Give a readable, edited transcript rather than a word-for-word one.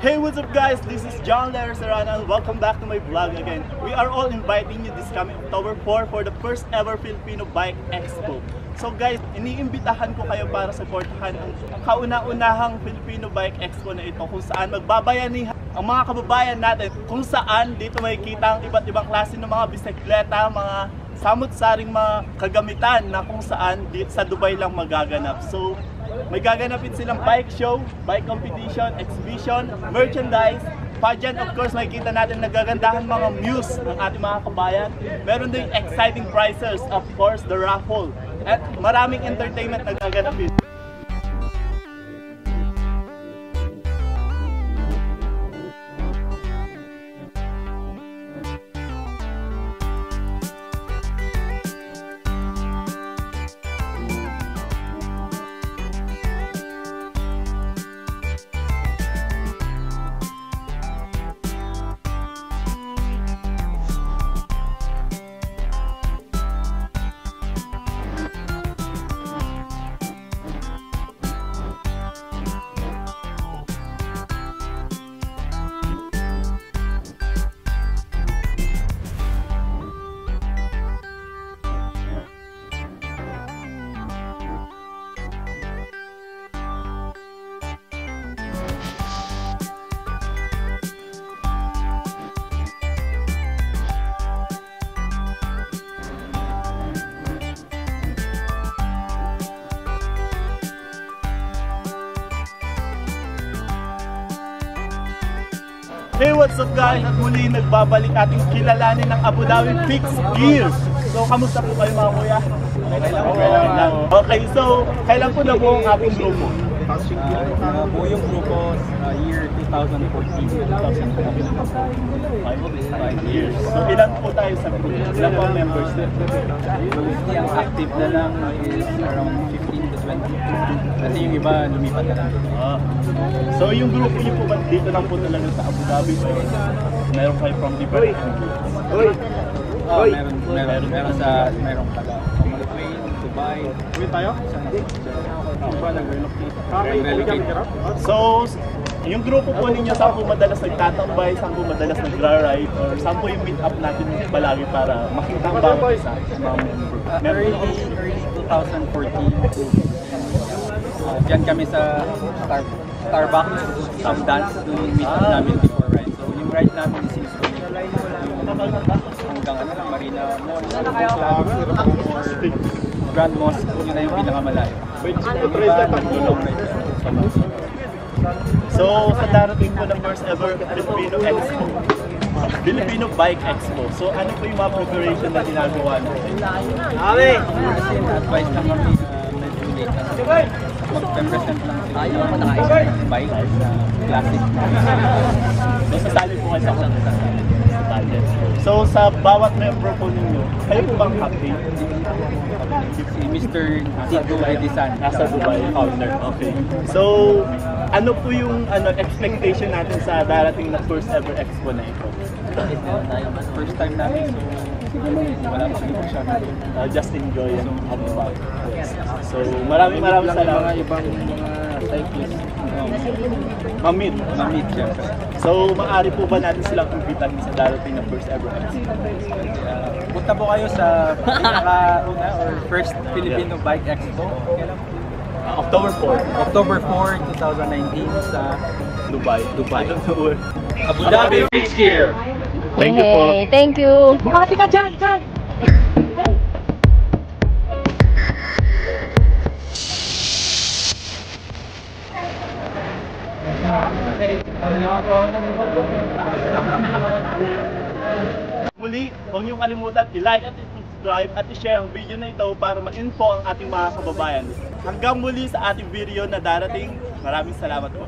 Hey, what's up guys? This is John Larry Serrano and welcome back to my vlog again. We are all inviting you this coming October 4 for the first ever Filipino Bike Expo. So guys, iniimbitahan ko kayo para supportahan ang kauna-unahang Filipino Bike Expo na ito kung saan magbabayanihan ang mga kababayan natin, kung saan dito makikita ang iba't ibang klase ng mga bisikleta, mga samut-saring mga kagamitan na kung saan dito sa Dubai lang magaganap. So may gaganapin silang bike show, bike competition, exhibition, merchandise, pageant. Of course, makikita natin nagagandahan mga muse ng ating mga kabayan. Meron din exciting prizes, of course, the raffle. At maraming entertainment na gaganapin. Hey, what's up guys? At muli nagbabalik ating kilalanin ng Abu Dhabi Fixed Gear. So, kamusta po kayo mga kuya? Okay lang. Okay, so kailan po na po ang ating grupo? Buo yung grupo year 2014. 5 years. So, ilan po tayo sa group? Ilan po ang members din? Yung active na lang is around 15 to 20. Kasi yung iba lumipat na lang. So, yung grupo niyo po ba dito lang po talaga sa Abu Dhabi? Meron kayo from different countries? Meron taga Kuwait, Dubai. Uwi tayo? So, yung grupo po ninyo, saan po madalas nagtatambay, saan po madalas nagra-ride, or saan po yung meet up natin palagi para makita ang bawat isa sa mga member? Early 2014. Diyan kami sa Starbucks, some dance, doon meet up namin before ride. So yung ride namin is hanggang Marina Mall, or Grand Mosque, yun na yung pinakamalayo. So sa darating po ng first ever Filipino Expo, Filipino Bike Expo. So ano po yung mga preparation na ginagawa natin? Advice lang kami na medyo late. Mag-represent lang sila ng bike na classic. So sasali po kayo sa pageant. So sa bawat member po ninyo, kayo po bang captain? Si Mr. Tito Edison. Nasa Dubai, founder. Okay. So ano po yung expectation natin sa darating na first ever expo na ito? First time namin, so wala pa siguro siya. Just enjoy and have fun. So maraming salamat. Mga ibang mga cyclists. Mamit. Mamit siya. So maaari po ba natin silang kumpitan sa darating na first ever expo? Punta po kayo sa pinaka-una or first Filipino Bike Expo. October 4, October 4, 2019 sa Dubai. Abu Dhabi Fixed Gear. Thank you po. Hey, thank you. Makati ka dyan! Muli, huwag niyong kalimutan i-like at i-subscribe at i-share ang video na ito para ma-info ang ating mga kababayan. Hanggang muli sa ating video na darating. Maraming salamat po.